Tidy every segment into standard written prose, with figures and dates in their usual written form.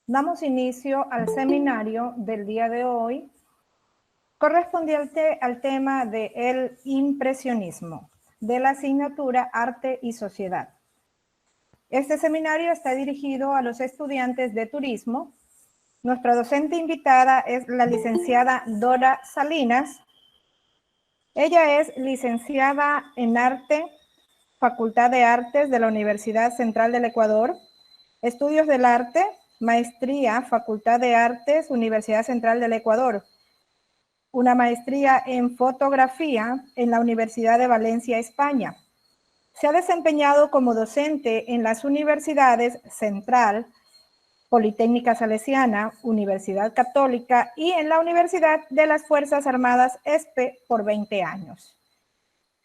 Damos inicio al seminario del día de hoy, correspondiente al tema de el impresionismo, de la asignatura Arte y Sociedad. Este seminario está dirigido a los estudiantes de turismo. Nuestra docente invitada es la licenciada Dora Salinas. Ella es licenciada en Arte, Facultad de Artes de la Universidad Central del Ecuador, Estudios del Arte, Maestría, Facultad de Artes, Universidad Central del Ecuador, una maestría en Fotografía en la Universidad de Valencia, España. Se ha desempeñado como docente en las universidades Central, Politécnica Salesiana, Universidad Católica y en la Universidad de las Fuerzas Armadas ESPE por 20 años.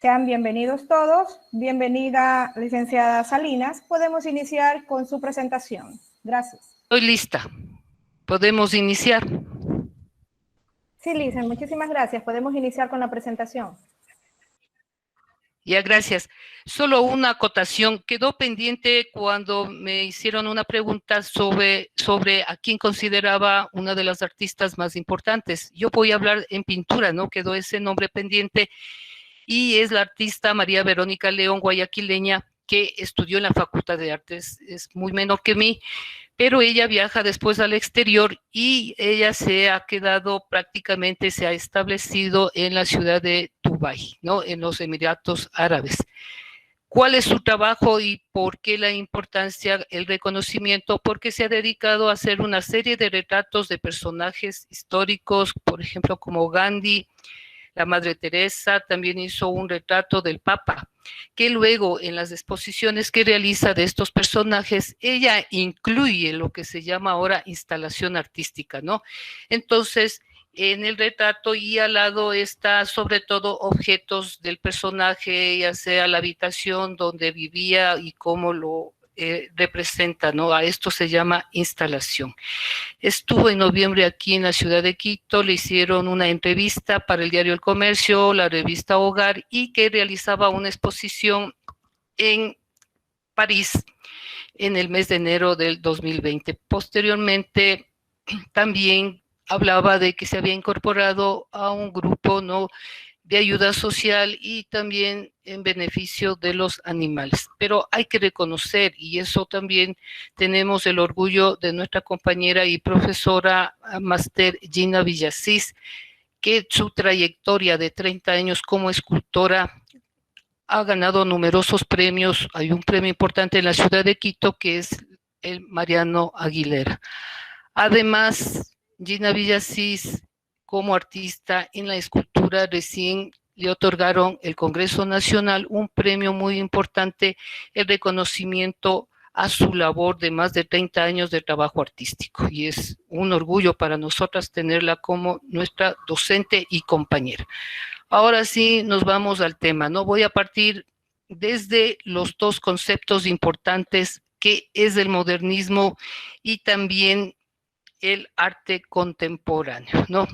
Sean bienvenidos todos. Bienvenida, licenciada Salinas. Podemos iniciar con su presentación. Gracias. Estoy lista. ¿Podemos iniciar? Sí, Lice, muchísimas gracias. Podemos iniciar con la presentación. Ya, gracias. Solo una acotación. Quedó pendiente cuando me hicieron una pregunta sobre a quién consideraba una de las artistas más importantes. Yo voy a hablar en pintura, ¿no? Quedó ese nombre pendiente y es la artista María Verónica León, guayaquileña, que estudió en la Facultad de Artes, es muy menor que mí, pero ella viaja después al exterior y ella se ha quedado prácticamente, se ha establecido en la ciudad de Dubái, ¿no? En los Emiratos Árabes. ¿Cuál es su trabajo y por qué la importancia, el reconocimiento? Porque se ha dedicado a hacer una serie de retratos de personajes históricos, por ejemplo, como Gandhi, la Madre Teresa, también hizo un retrato del Papa, que luego en las exposiciones que realiza de estos personajes, ella incluye lo que se llama ahora instalación artística, ¿no? Entonces, en el retrato y al lado está sobre todo objetos del personaje, ya sea la habitación donde vivía y cómo lo representa, ¿no? A esto se llama instalación. Estuvo en noviembre aquí en la ciudad de Quito, le hicieron una entrevista para el diario El Comercio, la revista Hogar, y que realizaba una exposición en París en el mes de enero del 2020. Posteriormente, también hablaba de que se había incorporado a un grupo, ¿no?, de ayuda social y también en beneficio de los animales. Pero hay que reconocer, y eso también tenemos el orgullo de nuestra compañera y profesora máster Gina Villasís, que su trayectoria de 30 años como escultora ha ganado numerosos premios. Hay un premio importante en la ciudad de Quito que es el Mariano Aguilera. Además, Gina Villasís, como artista en la escultura, recién le otorgaron el Congreso Nacional un premio muy importante, el reconocimiento a su labor de más de 30 años de trabajo artístico. Y es un orgullo para nosotras tenerla como nuestra docente y compañera. Ahora sí, nos vamos al tema, ¿no? Voy a partir desde los dos conceptos importantes que es el modernismo y también el arte contemporáneo, ¿no?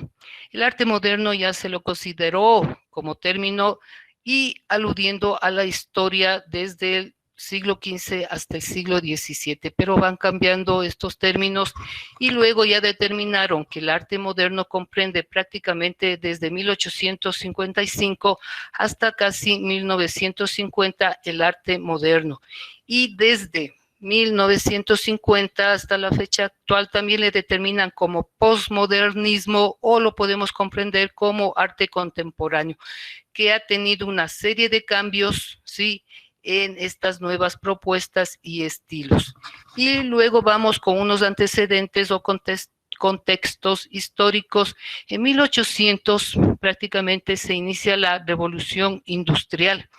El arte moderno ya se lo consideró como término y aludiendo a la historia desde el siglo XV hasta el siglo XVII, pero van cambiando estos términos y luego ya determinaron que el arte moderno comprende prácticamente desde 1855 hasta casi 1950 el arte moderno, y desde 1950 hasta la fecha actual también le determinan como posmodernismo o lo podemos comprender como arte contemporáneo, que ha tenido una serie de cambios, ¿sí?, en estas nuevas propuestas y estilos. Y luego vamos con unos antecedentes o contextos históricos. En 1800 prácticamente se inicia la revolución industrial.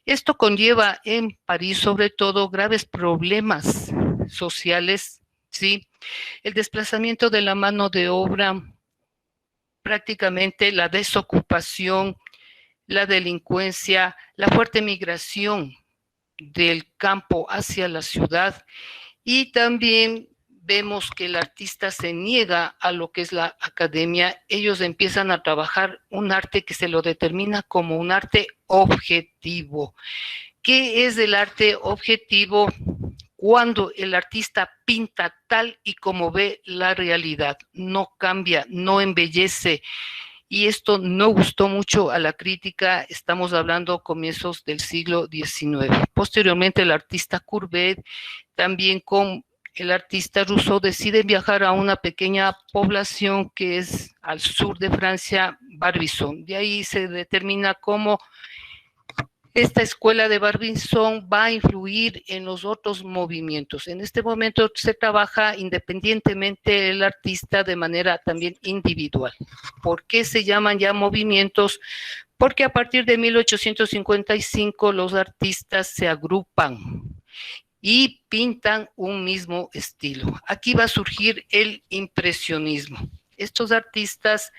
Esto conlleva en París sobre todo graves problemas sociales, ¿sí? El desplazamiento de la mano de obra, prácticamente la desocupación, la delincuencia, la fuerte migración del campo hacia la ciudad, y también vemos que el artista se niega a lo que es la academia. Ellos empiezan a trabajar un arte que se lo determina como un arte objetivo. ¿Qué es el arte objetivo? cuando el artista pinta tal y como ve la realidad, no cambia, no embellece. Y esto no gustó mucho a la crítica, estamos hablando comienzos del siglo XIX. Posteriormente el artista Courbet, también con el artista Rousseau, deciden viajar a una pequeña población que es al sur de Francia, Barbizon. De ahí se determina cómo esta escuela de Barbizon va a influir en los otros movimientos. En este momento se trabaja independientemente el artista de manera también individual. ¿Por qué se llaman ya movimientos? Porque a partir de 1855 los artistas se agrupan y pintan un mismo estilo. Aquí va a surgir el impresionismo. Estos artistas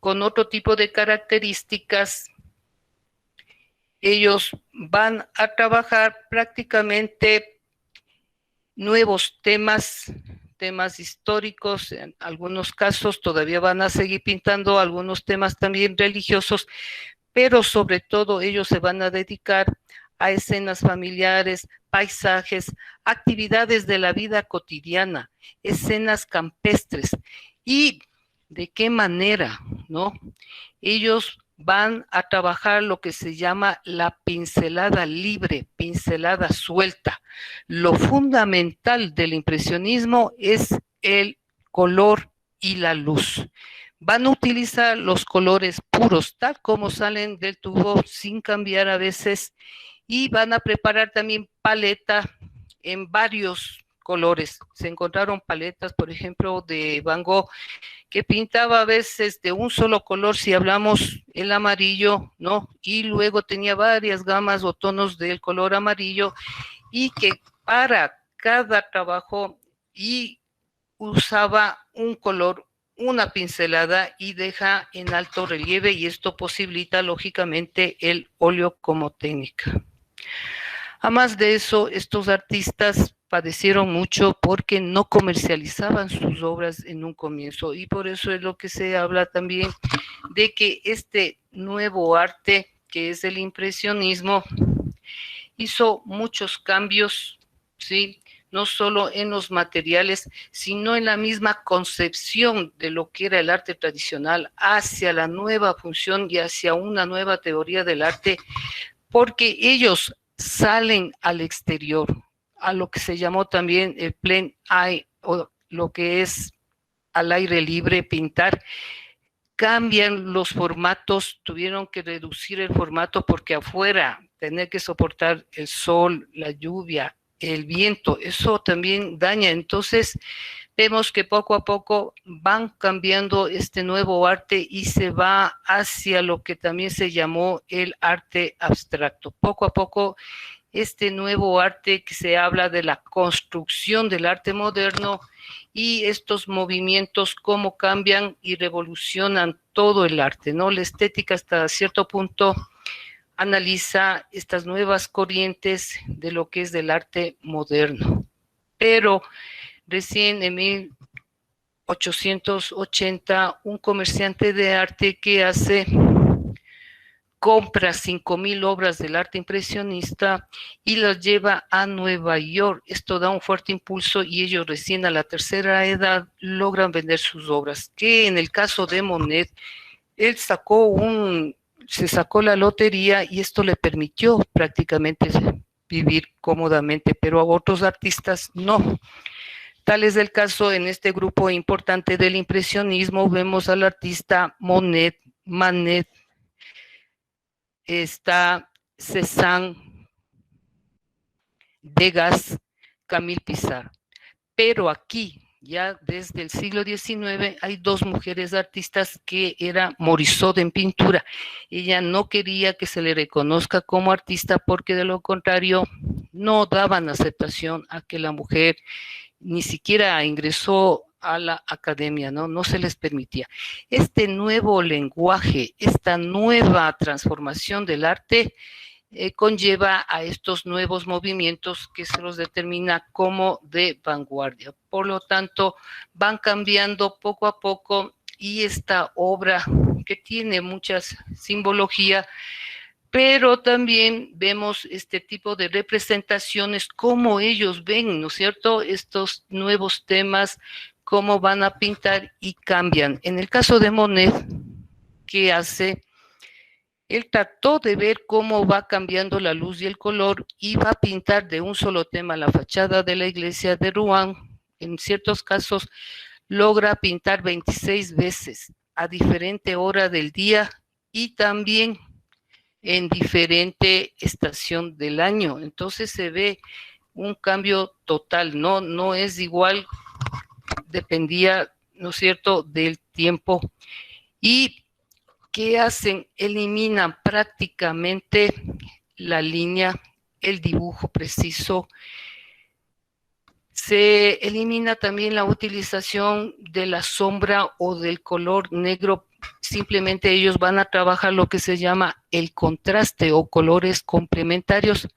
con otro tipo de características, ellos van a trabajar prácticamente nuevos temas históricos, en algunos casos todavía van a seguir pintando algunos temas también religiosos, pero sobre todo ellos se van a dedicar a escenas familiares, paisajes, actividades de la vida cotidiana, escenas campestres. ¿Y de qué manera, no? Ellos van a trabajar lo que se llama la pincelada libre, pincelada suelta. Lo fundamental del impresionismo es el color y la luz. Van a utilizar los colores puros, tal como salen del tubo, sin cambiar a veces, y van a preparar también paleta en varios colores. Se encontraron paletas, por ejemplo, de Van Gogh, que pintaba a veces de un solo color, si hablamos el amarillo, ¿no? Y luego tenía varias gamas o tonos del color amarillo, y que para cada trabajo y usaba un color, una pincelada, y deja en alto relieve, y esto posibilita lógicamente el óleo como técnica. Además de eso, estos artistas padecieron mucho porque no comercializaban sus obras en un comienzo, y por eso es lo que se habla también de que este nuevo arte, que es el impresionismo, hizo muchos cambios, ¿sí? No solo en los materiales, sino en la misma concepción de lo que era el arte tradicional hacia la nueva función y hacia una nueva teoría del arte, porque ellos salen al exterior, a lo que se llamó también el plein air, o lo que es al aire libre, pintar. Cambian los formatos, tuvieron que reducir el formato porque afuera tener que soportar el sol, la lluvia, el viento, eso también daña. Entonces vemos que poco a poco van cambiando este nuevo arte y se va hacia lo que también se llamó el arte abstracto. Poco a poco este nuevo arte, que se habla de la construcción del arte moderno, y estos movimientos cómo cambian y revolucionan todo el arte, ¿no? La estética hasta cierto punto analiza estas nuevas corrientes de lo que es del arte moderno. Pero recién en 1880, un comerciante de arte que compra 5,000 obras del arte impresionista y las lleva a Nueva York. Esto da un fuerte impulso y ellos recién a la tercera edad logran vender sus obras, que en el caso de Monet, él se sacó la lotería y esto le permitió prácticamente vivir cómodamente, pero a otros artistas no. Tal es el caso en este grupo importante del impresionismo. Vemos al artista Monet, Manet, está Cézanne, Degas, Camille Pissarro. Pero aquí, ya desde el siglo XIX, hay dos mujeres artistas, que era Morisot en pintura. Ella no quería que se le reconozca como artista porque de lo contrario no daban aceptación a que la mujer ni siquiera ingresó a la academia, ¿no? No se les permitía. Este nuevo lenguaje, esta nueva transformación del arte conlleva a estos nuevos movimientos que se los determina como de vanguardia. Por lo tanto, van cambiando poco a poco, y esta obra, que tiene mucha simbología, pero también vemos este tipo de representaciones, cómo ellos ven, ¿no es cierto?, estos nuevos temas, cómo van a pintar y cambian. En el caso de Monet, ¿qué hace? Él trató de ver cómo va cambiando la luz y el color y va a pintar de un solo tema la fachada de la iglesia de Rouen. En ciertos casos logra pintar 26 veces a diferente hora del día y también en diferente estación del año. Entonces se ve un cambio total, no es igual, dependía, ¿no es cierto?, del tiempo. ¿Y qué hacen? Eliminan prácticamente la línea, el dibujo preciso. Se elimina también la utilización de la sombra o del color negro. Simplemente ellos van a trabajar lo que se llama el contraste o colores complementarios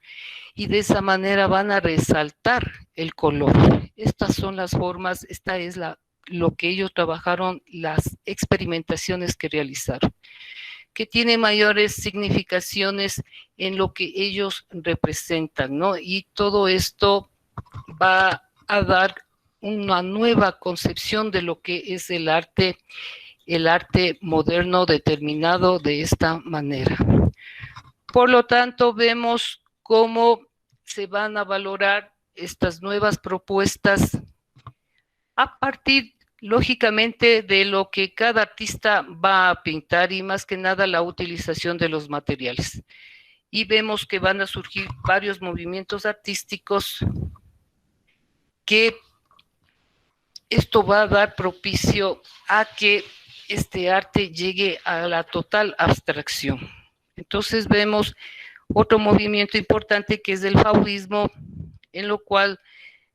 y de esa manera van a resaltar el color. Estas son las formas, esta es lo que ellos trabajaron, las experimentaciones que realizaron, que tiene mayores significaciones en lo que ellos representan, ¿no? Y todo esto va a dar una nueva concepción de lo que es el arte moderno determinado de esta manera. Por lo tanto, vemos cómo se van a valorar estas nuevas propuestas a partir, lógicamente, de lo que cada artista va a pintar y más que nada la utilización de los materiales. Y vemos que van a surgir varios movimientos artísticos que esto va a dar propicio a que este arte llegue a la total abstracción. Entonces vemos otro movimiento importante que es el fauvismo, en lo cual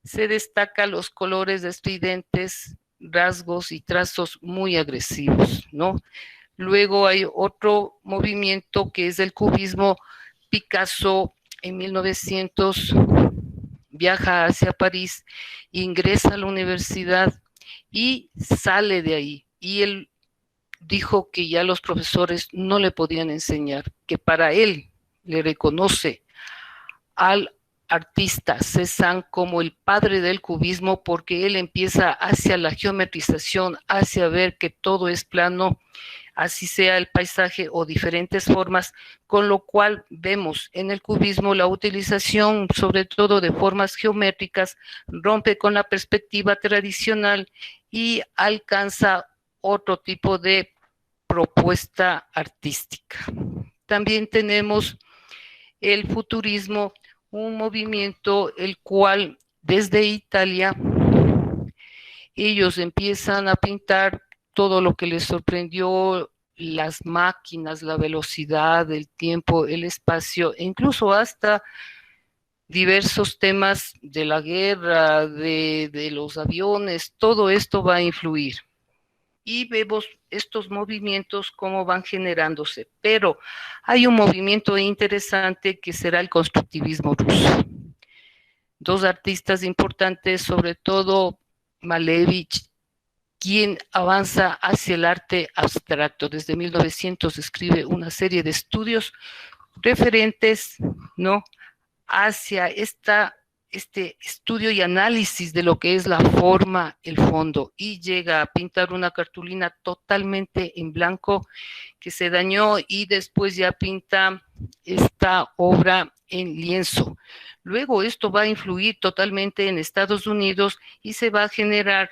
se destacan los colores estridentes, rasgos y trazos muy agresivos, ¿no? Luego hay otro movimiento que es el cubismo. Picasso en 1900 viaja hacia París, ingresa a la universidad y sale de ahí. Y él dijo que ya los profesores no le podían enseñar, que para él le reconoce al artista Cézanne como el padre del cubismo, porque él empieza hacia la geometrización, hacia ver que todo es plano, así sea el paisaje o diferentes formas, con lo cual vemos en el cubismo la utilización sobre todo de formas geométricas, rompe con la perspectiva tradicional y alcanza otro tipo de propuesta artística. También tenemos el futurismo, un movimiento el cual desde Italia ellos empiezan a pintar todo lo que les sorprendió, las máquinas, la velocidad, el tiempo, el espacio, e incluso hasta diversos temas de la guerra, de los aviones, todo esto va a influir. Y vemos estos movimientos cómo van generándose. Pero hay un movimiento interesante que será el constructivismo ruso. Dos artistas importantes, sobre todo Malevich, quien avanza hacia el arte abstracto. Desde 1900 escribe una serie de estudios referentes, ¿no?, hacia este estudio y análisis de lo que es la forma, el fondo, y llega a pintar una cartulina totalmente en blanco que se dañó y después ya pinta esta obra en lienzo. Luego esto va a influir totalmente en Estados Unidos y se va a generar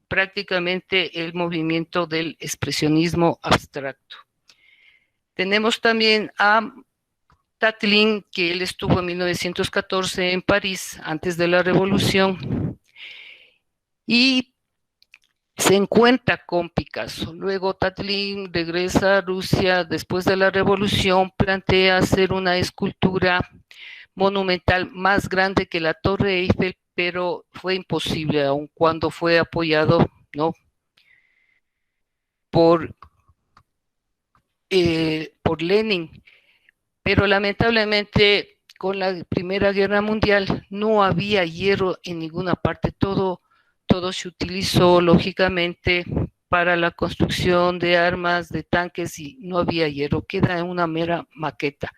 prácticamente el movimiento del expresionismo abstracto. Tenemos también a Tatlin, que él estuvo en 1914 en París, antes de la Revolución, y se encuentra con Picasso. Luego Tatlin regresa a Rusia después de la Revolución, plantea hacer una escultura monumental más grande que la Torre Eiffel, pero fue imposible, aun cuando fue apoyado, ¿no?, por Lenin. Pero lamentablemente con la Primera Guerra Mundial no había hierro en ninguna parte, todo se utilizó lógicamente para la construcción de armas, de tanques, y no había hierro, queda en una mera maqueta.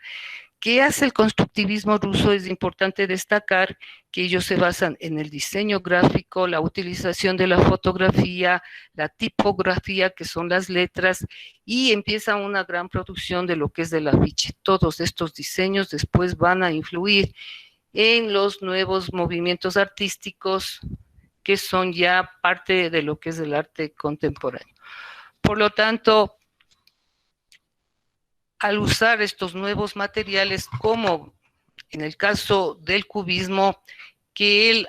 ¿Qué hace el constructivismo ruso? Es importante destacar que ellos se basan en el diseño gráfico, la utilización de la fotografía, la tipografía, que son las letras, y empiezan una gran producción de lo que es del afiche. Todos estos diseños después van a influir en los nuevos movimientos artísticos que son ya parte de lo que es el arte contemporáneo. Por lo tanto, al usar estos nuevos materiales, como en el caso del cubismo, que él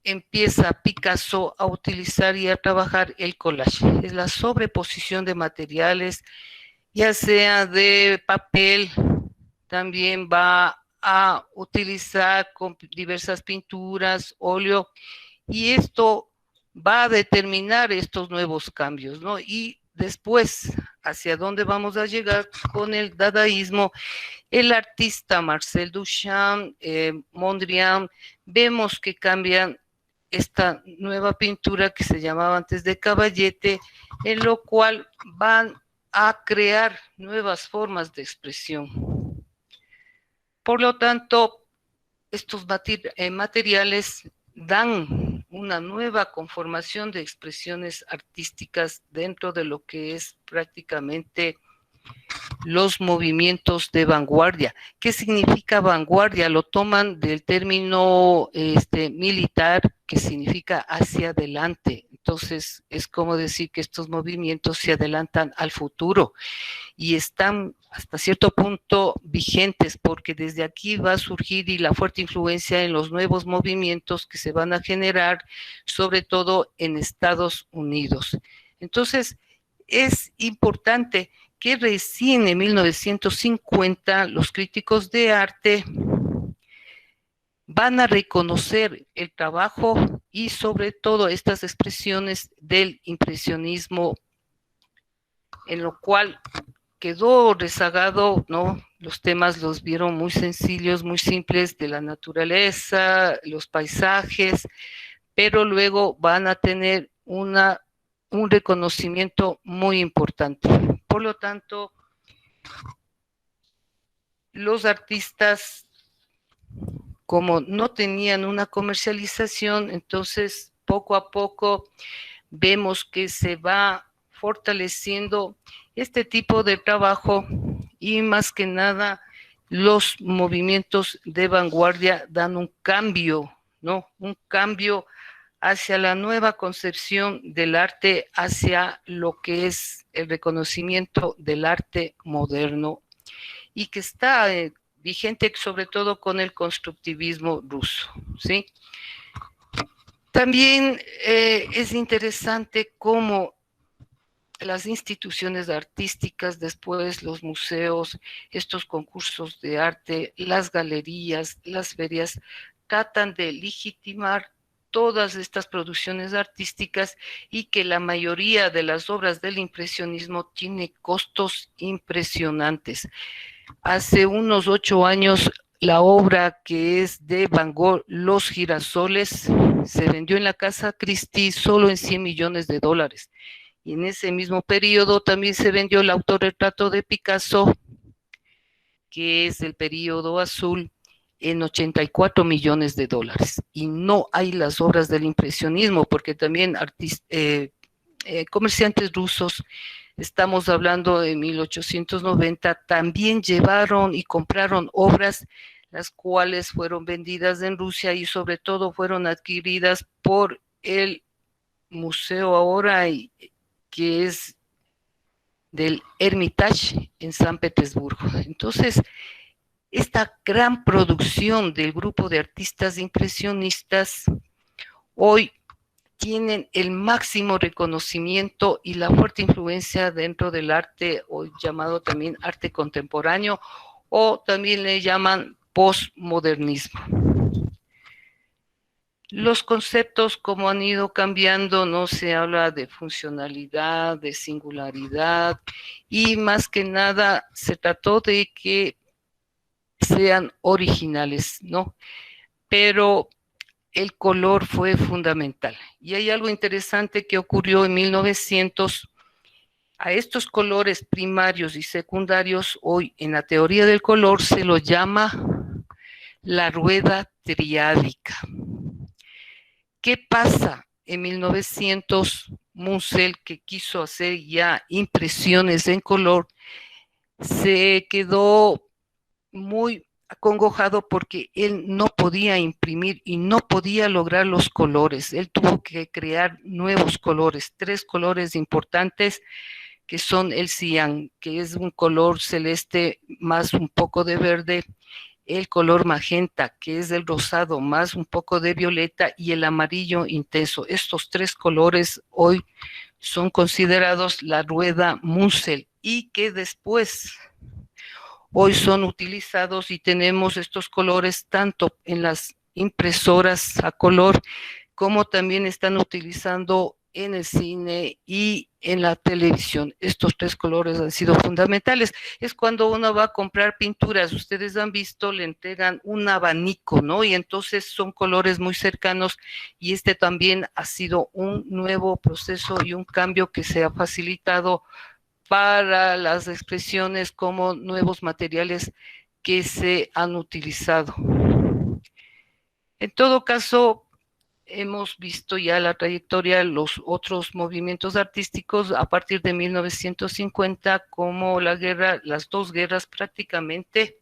empieza, Picasso, a utilizar y a trabajar el collage. Es la sobreposición de materiales, ya sea de papel, también va a utilizar con diversas pinturas, óleo, y esto va a determinar estos nuevos cambios, ¿no? Y después, ¿hacia dónde vamos a llegar con el dadaísmo? El artista Marcel Duchamp, Mondrian, vemos que cambian esta nueva pintura que se llamaba antes de caballete, en lo cual van a crear nuevas formas de expresión. Por lo tanto, estos materiales dan una nueva conformación de expresiones artísticas dentro de lo que es prácticamente los movimientos de vanguardia. ¿Qué significa vanguardia? Lo toman del término militar, que significa hacia adelante. Entonces, es como decir que estos movimientos se adelantan al futuro y están hasta cierto punto vigentes, porque desde aquí va a surgir y la fuerte influencia en los nuevos movimientos que se van a generar, sobre todo en Estados Unidos. Entonces, es importante que recién en 1950 los críticos de arte van a reconocer el trabajo y sobre todo estas expresiones del impresionismo, en lo cual quedó rezagado, ¿no? Los temas los vieron muy sencillos, muy simples, de la naturaleza, los paisajes, pero luego van a tener un reconocimiento muy importante. Por lo tanto, los artistas, como no tenían una comercialización, entonces poco a poco vemos que se va fortaleciendo este tipo de trabajo, y más que nada los movimientos de vanguardia dan un cambio, ¿no? Un cambio hacia la nueva concepción del arte, hacia lo que es el reconocimiento del arte moderno, y que está vigente sobre todo con el constructivismo ruso, ¿sí? También es interesante cómo las instituciones artísticas, después los museos, estos concursos de arte, las galerías, las ferias, tratan de legitimar todas estas producciones artísticas, y que la mayoría de las obras del impresionismo tiene costos impresionantes. Hace unos 8 años, la obra que es de Van Gogh, Los girasoles, se vendió en la Casa Christie solo en $100 millones. Y en ese mismo periodo también se vendió el autorretrato de Picasso, que es el periodo azul, en $84 millones. Y no hay las obras del impresionismo, porque también comerciantes rusos, estamos hablando de 1890, también llevaron y compraron obras, las cuales fueron vendidas en Rusia y sobre todo fueron adquiridas por el museo ahora, que es del Hermitage en San Petersburgo. Entonces, esta gran producción del grupo de artistas impresionistas hoy tienen el máximo reconocimiento y la fuerte influencia dentro del arte, hoy llamado también arte contemporáneo, o también le llaman postmodernismo. Los conceptos, como han ido cambiando, no se habla de funcionalidad, de singularidad, y más que nada se trató de que sean originales, ¿no? Pero el color fue fundamental. Y hay algo interesante que ocurrió en 1900. A estos colores primarios y secundarios, hoy en la teoría del color se lo llama la rueda triádica. ¿Qué pasa? En 1900, Munsell, que quiso hacer ya impresiones en color, se quedó muy acongojado porque él no podía imprimir y no podía lograr los colores. Él tuvo que crear nuevos colores, 3 colores importantes que son el cian, que es un color celeste más un poco de verde, el color magenta, que es el rosado más un poco de violeta, y el amarillo intenso. Estos 3 colores hoy son considerados la rueda Munsell y que después hoy son utilizados y tenemos estos colores tanto en las impresoras a color como también están utilizando en el cine y en la televisión. Estos 3 colores han sido fundamentales. Es cuando uno va a comprar pinturas, ustedes han visto, le entregan un abanico, ¿no? Y entonces son colores muy cercanos y este también ha sido un nuevo proceso y un cambio que se ha facilitado para las expresiones como nuevos materiales que se han utilizado. En todo caso, hemos visto ya la trayectoria, los otros movimientos artísticos a partir de 1950, como la guerra, las 2 guerras prácticamente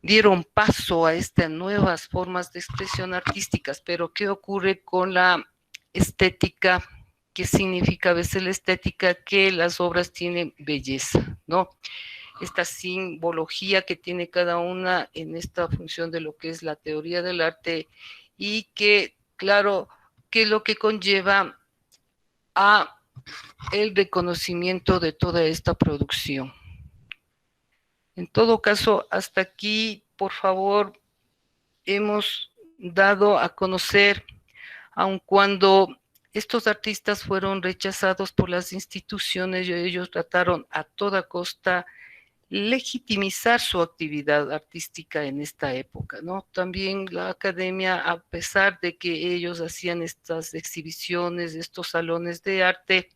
dieron paso a estas nuevas formas de expresión artísticas. Pero ¿qué ocurre con la estética? ¿Qué significa a veces la estética? Que las obras tienen belleza, ¿no? Esta simbología que tiene cada una en esta función de lo que es la teoría del arte y que, claro, que es lo que conlleva a el reconocimiento de toda esta producción. En todo caso, hasta aquí, por favor, hemos dado a conocer, aun cuando estos artistas fueron rechazados por las instituciones y ellos trataron a toda costa legitimizar su actividad artística en esta época, ¿no? También la academia, a pesar de que ellos hacían estas exhibiciones, estos salones de arte,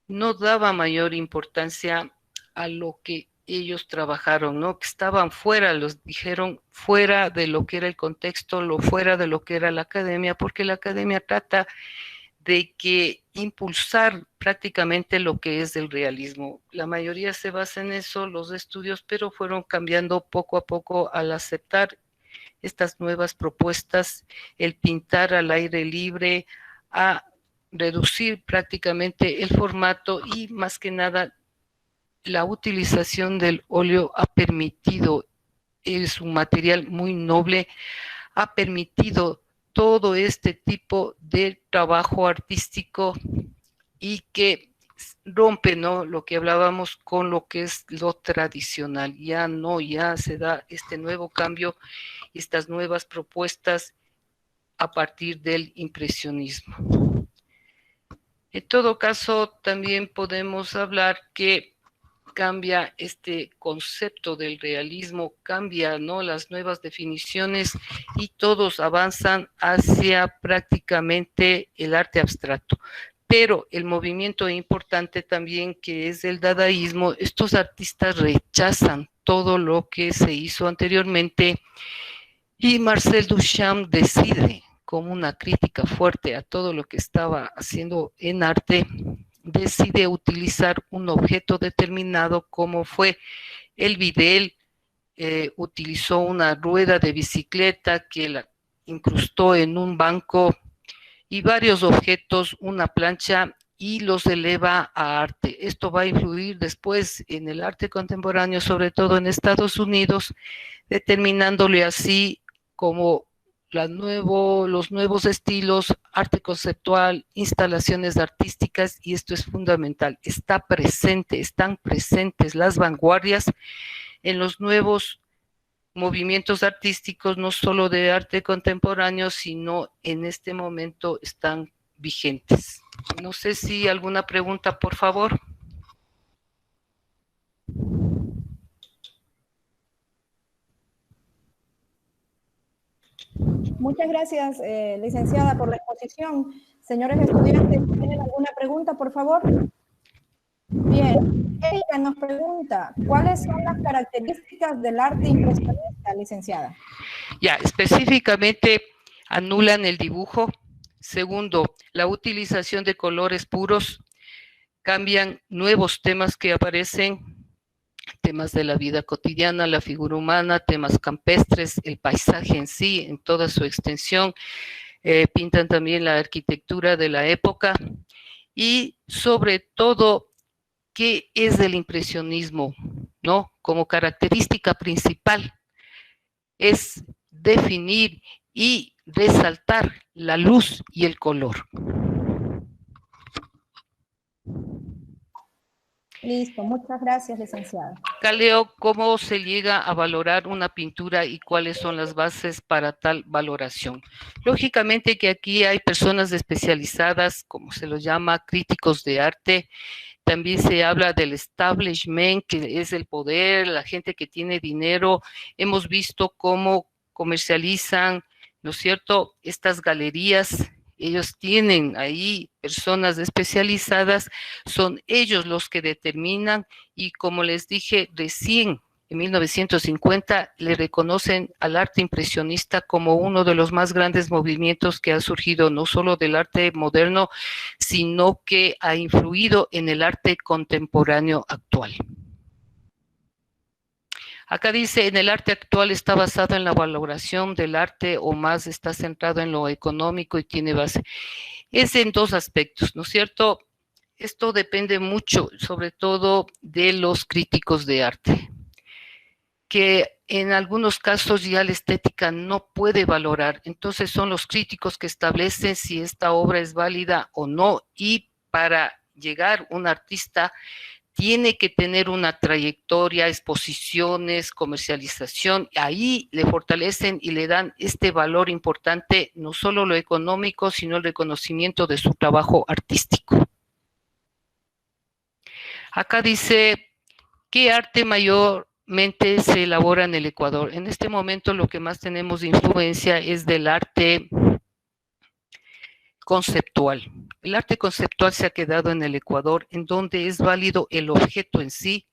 no daba mayor importancia a lo que ellos trabajaron, ¿no? Que estaban fuera, los dijeron fuera de lo que era el contexto, fuera de lo que era la academia, porque la academia trata de que impulsar prácticamente lo que es el realismo. La mayoría se basa en eso, los estudios, pero fueron cambiando poco a poco al aceptar estas nuevas propuestas, el pintar al aire libre, a reducir prácticamente el formato y más que nada la utilización del óleo ha permitido, es un material muy noble, ha permitido todo este tipo de trabajo artístico y que rompe, ¿no?, lo que hablábamos con lo que es lo tradicional. Ya no, ya se da este nuevo cambio, estas nuevas propuestas a partir del impresionismo. En todo caso, también podemos hablar que cambia este concepto del realismo, cambia, ¿no?, las nuevas definiciones y todos avanzan hacia prácticamente el arte abstracto. Pero el movimiento importante también, que es el dadaísmo, estos artistas rechazan todo lo que se hizo anteriormente y Marcel Duchamp decide, como una crítica fuerte a todo lo que estaba haciendo en arte, decide utilizar un objeto determinado como fue el bidel. Utilizó una rueda de bicicleta que la incrustó en un banco y varios objetos, una plancha, y los eleva a arte. Esto va a influir después en el arte contemporáneo, sobre todo en Estados Unidos, determinándole así como los nuevos estilos, arte conceptual, instalaciones artísticas, y esto es fundamental. Están presentes las vanguardias en los nuevos movimientos artísticos, no solo de arte contemporáneo, sino en este momento están vigentes. No sé si alguna pregunta, por favor. Muchas gracias, licenciada, por la exposición. Señores estudiantes, ¿tienen alguna pregunta, por favor? Bien, Erika nos pregunta, ¿cuáles son las características del arte impresionista, licenciada? Ya, específicamente anulan el dibujo. Segundo, la utilización de colores puros. Cambian nuevos temas que aparecen, temas de la vida cotidiana, la figura humana, temas campestres, el paisaje en sí, en toda su extensión. Pintan también la arquitectura de la época y sobre todo, ¿qué es el impresionismo? ¿No? Como característica principal es definir y resaltar la luz y el color. Listo, muchas gracias, licenciada. Acá leo cómo se llega a valorar una pintura y cuáles son las bases para tal valoración. Lógicamente que aquí hay personas especializadas, como se los llama, críticos de arte. También se habla del establishment, que es el poder, la gente que tiene dinero. Hemos visto cómo comercializan, ¿no es cierto?, estas galerías. Ellos tienen ahí personas especializadas, son ellos los que determinan y como les dije recién, en 1950 le reconocen al arte impresionista como uno de los más grandes movimientos que ha surgido no solo del arte moderno, sino que ha influido en el arte contemporáneo actual. Acá dice, en el arte actual está basado en la valoración del arte o más está centrado en lo económico y tiene base. Es en dos aspectos, ¿no es cierto? Esto depende mucho, sobre todo, de los críticos de arte, que en algunos casos ya la estética no puede valorar. Entonces son los críticos que establecen si esta obra es válida o no y para llegar un artista tiene que tener una trayectoria, exposiciones, comercialización, ahí le fortalecen y le dan este valor importante, no solo lo económico, sino el reconocimiento de su trabajo artístico. Acá dice, ¿qué arte mayormente se elabora en el Ecuador? En este momento lo que más tenemos de influencia es del arte conceptual. El arte conceptual se ha quedado en el Ecuador, en donde es válido el objeto en sí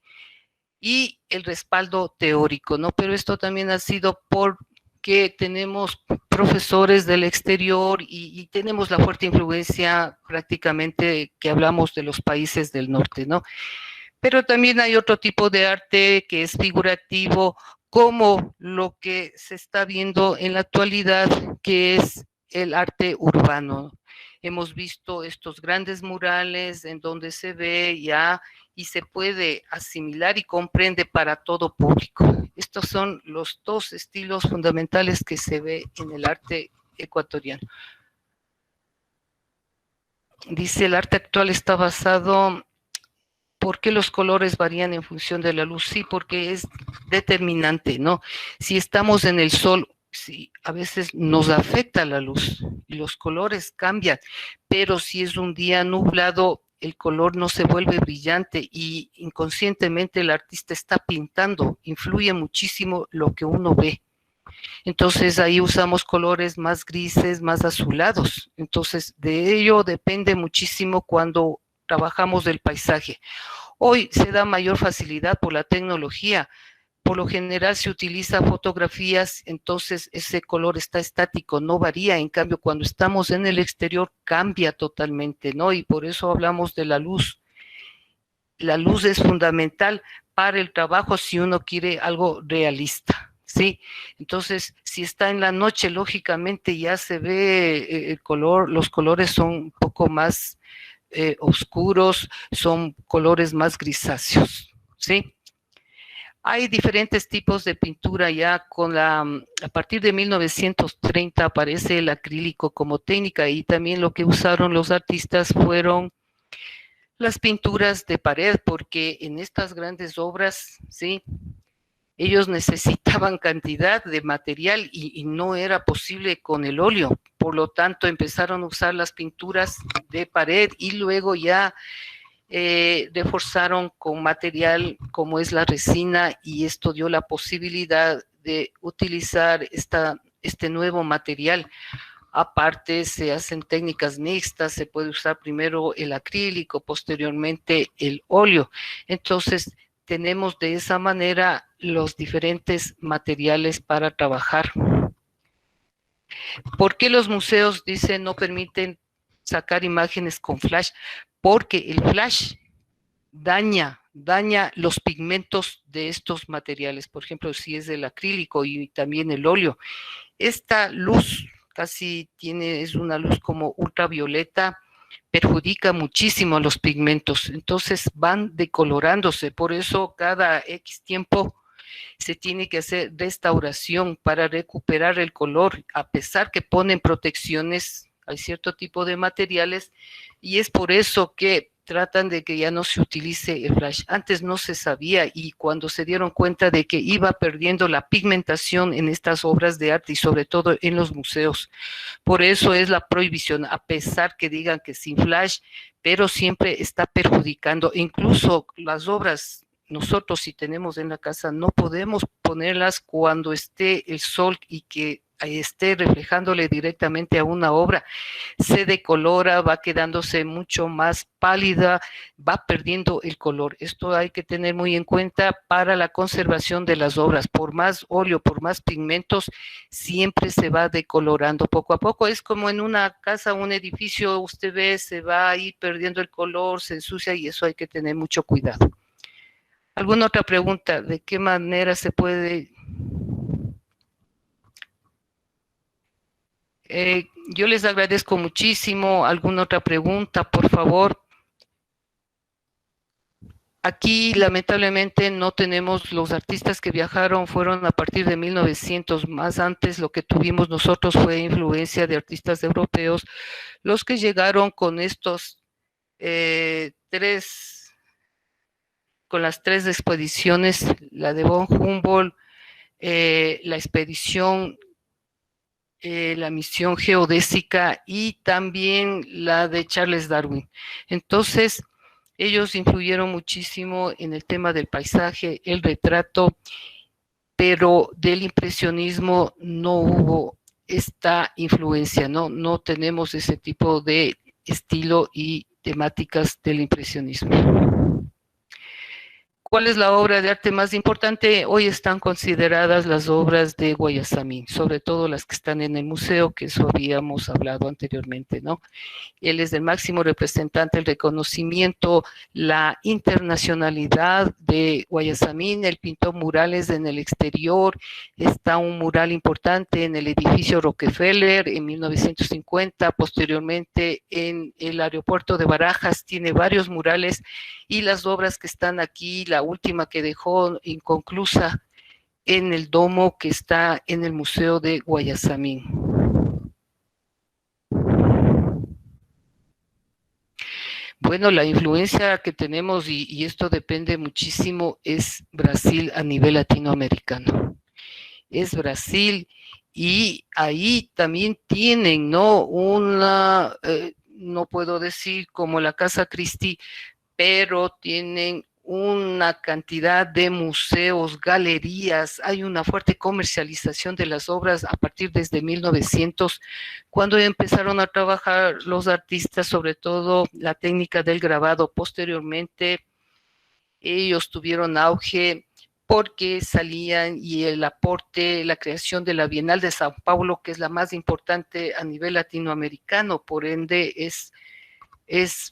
y el respaldo teórico, ¿no? Pero esto también ha sido porque tenemos profesores del exterior y tenemos la fuerte influencia prácticamente que hablamos de los países del norte, ¿no? Pero también hay otro tipo de arte que es figurativo, como lo que se está viendo en la actualidad, que es el arte urbano. Hemos visto estos grandes murales en donde se ve ya y se puede asimilar y comprende para todo público. Estos son los dos estilos fundamentales que se ve en el arte ecuatoriano. Dice, el arte actual está basado... ¿Por qué los colores varían en función de la luz? Sí, porque es determinante, ¿no? Si estamos en el sol, sí, a veces nos afecta la luz y los colores cambian, pero si es un día nublado, el color no se vuelve brillante y inconscientemente el artista está pintando, influye muchísimo lo que uno ve. Entonces ahí usamos colores más grises, más azulados. Entonces de ello depende muchísimo cuando trabajamos del paisaje. Hoy se da mayor facilidad por la tecnología. Por lo general se utiliza fotografías, entonces ese color está estático, no varía. En cambio, cuando estamos en el exterior cambia totalmente, ¿no? Y por eso hablamos de la luz. La luz es fundamental para el trabajo si uno quiere algo realista, ¿sí? Entonces, si está en la noche, lógicamente ya se ve el color, los colores son un poco más oscuros, son colores más grisáceos, ¿sí? Hay diferentes tipos de pintura ya a partir de 1930 aparece el acrílico como técnica y también lo que usaron los artistas fueron las pinturas de pared, porque en estas grandes obras, ¿sí?, ellos necesitaban cantidad de material y no era posible con el óleo. Por lo tanto, empezaron a usar las pinturas de pared y luego ya reforzaron con material como es la resina y esto dio la posibilidad de utilizar esta este nuevo material. Aparte, se hacen técnicas mixtas, se puede usar primero el acrílico, posteriormente el óleo. Entonces, tenemos de esa manera los diferentes materiales para trabajar. ¿Por qué los museos, dicen, no permiten sacar imágenes con flash? Porque el flash daña los pigmentos de estos materiales. Por ejemplo, si es el acrílico y también el óleo. Esta luz es una luz como ultravioleta, perjudica muchísimo a los pigmentos, entonces van decolorándose, por eso cada X tiempo se tiene que hacer restauración para recuperar el color, a pesar que ponen protecciones, hay cierto tipo de materiales, y es por eso que tratan de que ya no se utilice el flash. Antes no se sabía, y cuando se dieron cuenta de que iba perdiendo la pigmentación en estas obras de arte y sobre todo en los museos. Por eso es la prohibición, a pesar que digan que sin flash, pero siempre está perjudicando. Incluso las obras, nosotros si tenemos en la casa, no podemos ponerlas cuando esté el sol y que esté reflejándole directamente a una obra, se decolora, va quedándose mucho más pálida, va perdiendo el color. Esto hay que tener muy en cuenta para la conservación de las obras. Por más óleo, por más pigmentos, siempre se va decolorando poco a poco. Es como en una casa, un edificio, usted ve, se va ahí perdiendo el color, se ensucia, y eso hay que tener mucho cuidado. ¿Alguna otra pregunta? ¿De qué manera se puede...? Yo les agradezco muchísimo. ¿Alguna otra pregunta, por favor? Aquí, lamentablemente, no tenemos los artistas que viajaron, fueron a partir de 1900. Más antes, lo que tuvimos nosotros fue influencia de artistas europeos, los que llegaron con estos con las tres expediciones, la de von Humboldt, la expedición, la misión geodésica y también la de Charles Darwin. Entonces, ellos influyeron muchísimo en el tema del paisaje, el retrato, pero del impresionismo no hubo esta influencia, no tenemos ese tipo de estilo y temáticas del impresionismo. ¿Cuál es la obra de arte más importante? Hoy están consideradas las obras de Guayasamín, sobre todo las que están en el museo, que eso habíamos hablado anteriormente, ¿no? Él es el máximo representante, el reconocimiento, la internacionalidad de Guayasamín. Él pintó murales en el exterior, está un mural importante en el edificio Rockefeller en 1950, posteriormente en el aeropuerto de Barajas tiene varios murales, y las obras que están aquí, la última que dejó inconclusa en el domo que está en el Museo de Guayasamín. Bueno, la influencia que tenemos, y esto depende muchísimo, es Brasil a nivel latinoamericano. Es Brasil, y ahí también tienen, ¿no? No puedo decir como la Casa Christie, pero tienen una cantidad de museos, galerías, hay una fuerte comercialización de las obras a partir desde 1900, cuando empezaron a trabajar los artistas, sobre todo la técnica del grabado. Posteriormente, ellos tuvieron auge porque salían, y el aporte, la creación de la Bienal de Sao Paulo, que es la más importante a nivel latinoamericano, por ende es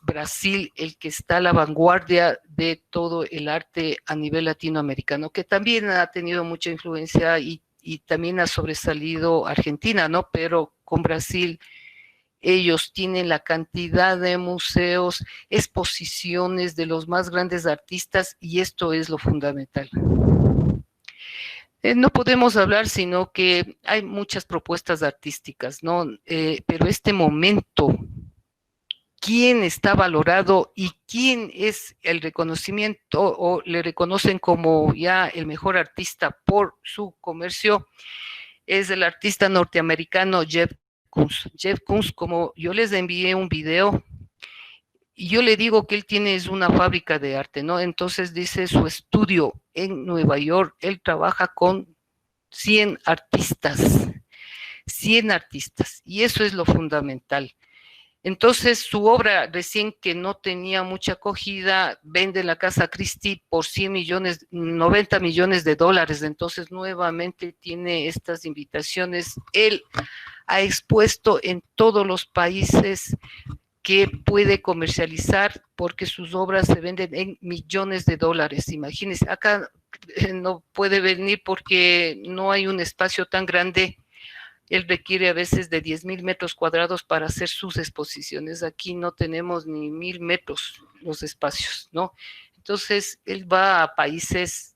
Brasil el que está a la vanguardia de todo el arte a nivel latinoamericano, que también ha tenido mucha influencia, y también ha sobresalido Argentina, ¿no? Pero con Brasil, ellos tienen la cantidad de museos, exposiciones de los más grandes artistas, y esto es lo fundamental. No podemos hablar, sino que hay muchas propuestas artísticas, ¿no? Pero este momento, quién está valorado y quién es el reconocimiento, o le reconocen como ya el mejor artista por su comercio, es el artista norteamericano Jeff Koons. Jeff Koons, como yo les envié un video, y yo le digo que él tiene una fábrica de arte, ¿no? Entonces dice su estudio en Nueva York, él trabaja con 100 artistas. 100 artistas, y eso es lo fundamental. Entonces, su obra, recién que no tenía mucha acogida, vende la Casa Christie por 100 millones, 90 millones de dólares. Entonces, nuevamente tiene estas invitaciones. Él ha expuesto en todos los países que puede comercializar porque sus obras se venden en millones de dólares. Imagínense, acá no puede venir porque no hay un espacio tan grande. Él requiere a veces de 10,000 metros cuadrados para hacer sus exposiciones. Aquí no tenemos ni 1,000 metros los espacios, ¿no? Entonces, él va a países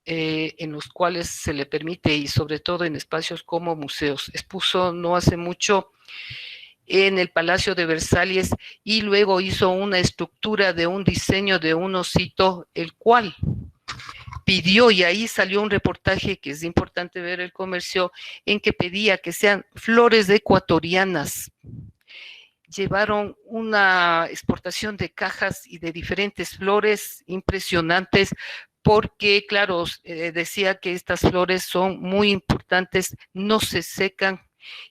en los cuales se le permite, y sobre todo en espacios como museos. Expuso no hace mucho en el Palacio de Versalles y luego hizo una estructura de un diseño de un osito, el cual pidió, y ahí salió un reportaje que es importante ver el comercio, en que pedía que sean flores ecuatorianas. Llevaron una exportación de cajas y de diferentes flores impresionantes, porque, claro, decía que estas flores son muy importantes, no se secan,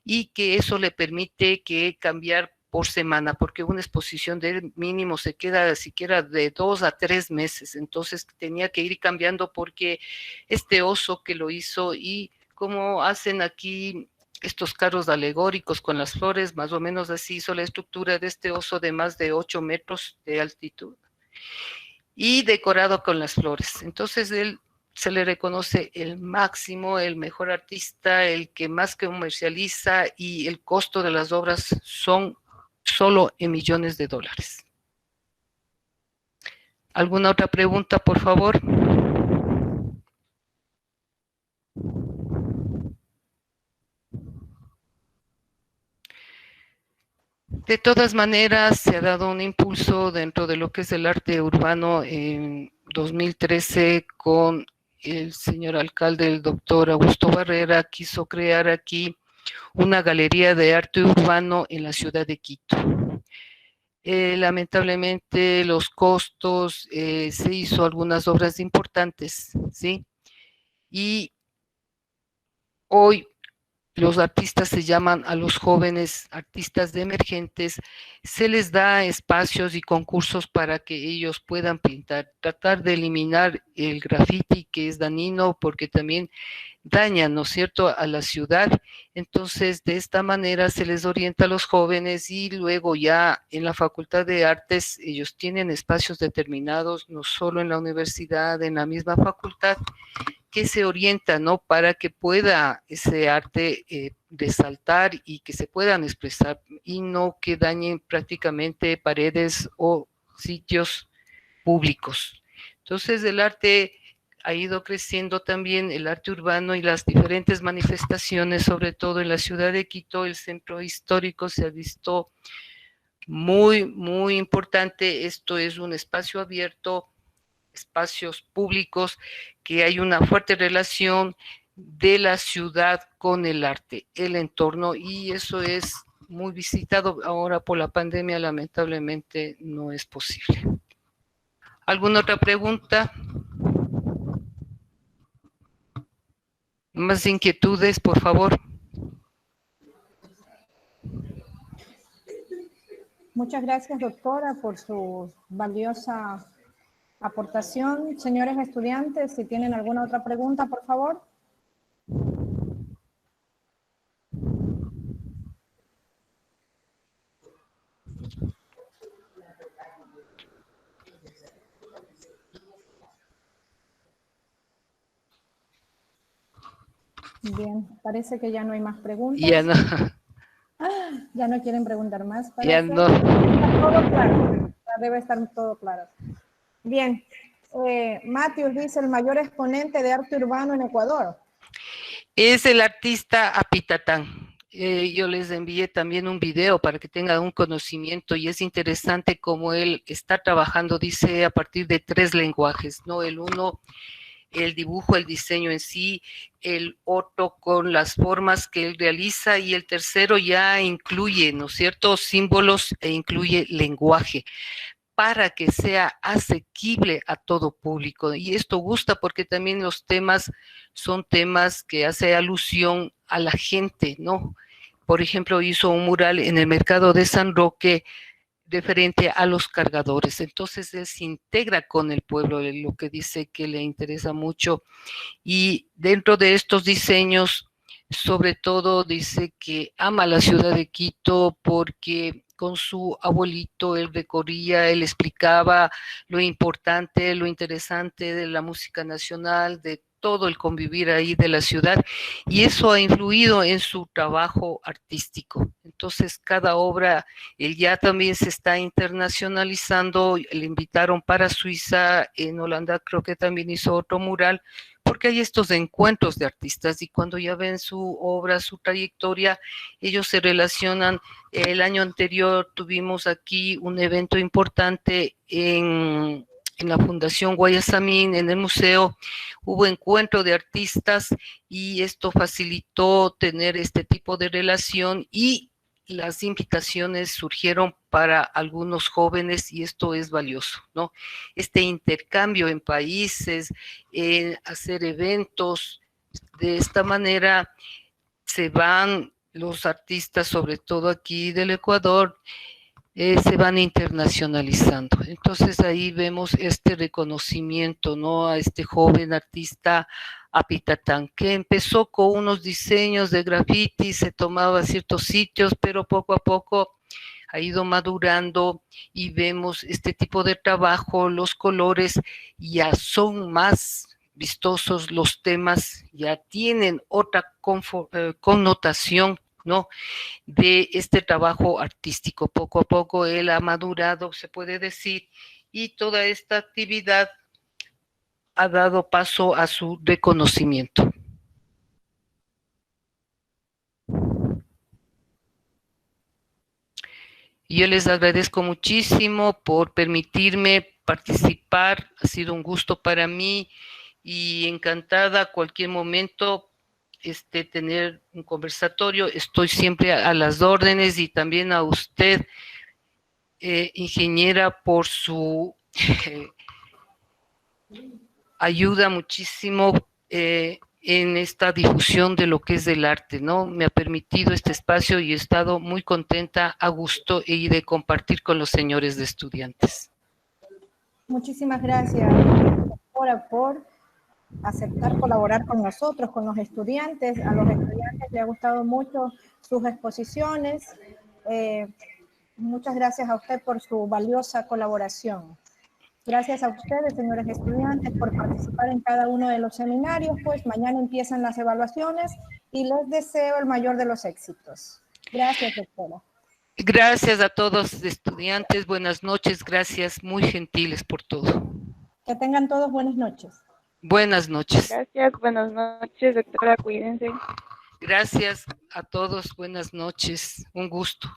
y que eso le permite que cambiar por semana, porque una exposición de mínimo se queda siquiera de 2 a 3 meses, entonces tenía que ir cambiando porque este oso que lo hizo, y como hacen aquí estos carros alegóricos con las flores, más o menos así hizo la estructura de este oso de más de 8 metros de altitud y decorado con las flores. Entonces él se le reconoce el máximo, el mejor artista, el que más comercializa, y el costo de las obras son solo en millones de dólares. ¿Alguna otra pregunta, por favor? De todas maneras, se ha dado un impulso dentro de lo que es el arte urbano en 2013 con el señor alcalde, el doctor Augusto Barrera, quiso crear aquí una galería de arte urbano en la ciudad de Quito. Lamentablemente los costos, se hizo algunas obras importantes, ¿sí? Y hoy los artistas se llaman a los jóvenes artistas emergentes, se les da espacios y concursos para que ellos puedan pintar, tratar de eliminar el graffiti, que es dañino porque también daña, ¿no es cierto?, a la ciudad. Entonces, de esta manera se les orienta a los jóvenes, y luego ya en la Facultad de Artes ellos tienen espacios determinados, no solo en la universidad, en la misma facultad, que se orienta, ¿no?, para que pueda ese arte resaltar y que se puedan expresar, y no que dañen prácticamente paredes o sitios públicos. Entonces, el arte ha ido creciendo también, el arte urbano y las diferentes manifestaciones, sobre todo en la ciudad de Quito. El centro histórico se ha visto muy, muy importante. Esto es un espacio abierto, espacios públicos, que hay una fuerte relación de la ciudad con el arte, el entorno, y eso es muy visitado. Ahora por la pandemia lamentablemente no es posible. ¿Alguna otra pregunta? ¿Más inquietudes, por favor? Muchas gracias, doctora, por su valiosa aportación. Señores estudiantes, si tienen alguna otra pregunta, por favor. Bien, parece que ya no hay más preguntas. Ya no. Ya no quieren preguntar más. Ya no. Está todo claro. Debe estar todo claro. Bien. Matthews dice, el mayor exponente de arte urbano en Ecuador. Es el artista Apitatán. Yo les envié también un video para que tengan un conocimiento, y es interesante cómo él está trabajando, dice, a partir de 3 lenguajes, ¿no? El uno, el dibujo, el diseño en sí, el otro con las formas que él realiza, y el tercero ya incluye, ¿no es cierto?, símbolos, e incluye lenguaje, para que sea asequible a todo público. Y esto gusta porque también los temas son temas que hace alusión a la gente, ¿no? Por ejemplo, hizo un mural en el mercado de San Roque referente a los cargadores. Entonces, él se integra con el pueblo, lo que dice que le interesa mucho. Y dentro de estos diseños, sobre todo dice que ama la ciudad de Quito porque con su abuelito él recorría, él explicaba lo importante, lo interesante de la música nacional, de todo el convivir ahí de la ciudad, y eso ha influido en su trabajo artístico. Entonces, cada obra, él ya también se está internacionalizando, le invitaron para Suiza, en Holanda creo que también hizo otro mural, porque hay estos encuentros de artistas y cuando ya ven su obra, su trayectoria, ellos se relacionan. El año anterior tuvimos aquí un evento importante en la Fundación Guayasamín, en el museo, hubo encuentro de artistas y esto facilitó tener este tipo de relación y las invitaciones surgieron para algunos jóvenes y esto es valioso, ¿no? Este intercambio en países, hacer eventos, de esta manera se van los artistas, sobre todo aquí del Ecuador, se van internacionalizando. Entonces ahí vemos este reconocimiento, ¿no? A este joven artista Apitatán, que empezó con unos diseños de graffiti, se tomaba ciertos sitios, pero poco a poco ha ido madurando y vemos este tipo de trabajo, los colores ya son más vistosos, los temas ya tienen otra connotación, ¿no? De este trabajo artístico. Poco a poco él ha madurado, se puede decir, y toda esta actividad ha dado paso a su reconocimiento. Yo les agradezco muchísimo por permitirme participar, ha sido un gusto para mí y encantada cualquier momento tener un conversatorio. Estoy siempre a las órdenes y también a usted, ingeniera, por su ayuda muchísimo en esta difusión de lo que es el arte, ¿no? Me ha permitido este espacio y he estado muy contenta, a gusto y de compartir con los señores de estudiantes. Muchísimas gracias, doctora, por aceptar colaborar con nosotros, con los estudiantes. A los estudiantes les ha gustado mucho sus exposiciones. Muchas gracias a usted por su valiosa colaboración. Gracias a ustedes, señores estudiantes, por participar en cada uno de los seminarios, pues mañana empiezan las evaluaciones y les deseo el mayor de los éxitos. Gracias, doctora. Gracias a todos estudiantes, buenas noches, gracias, muy gentiles por todo. Que tengan todos buenas noches. Buenas noches. Gracias, buenas noches, doctora, cuídense. Gracias a todos, buenas noches, un gusto.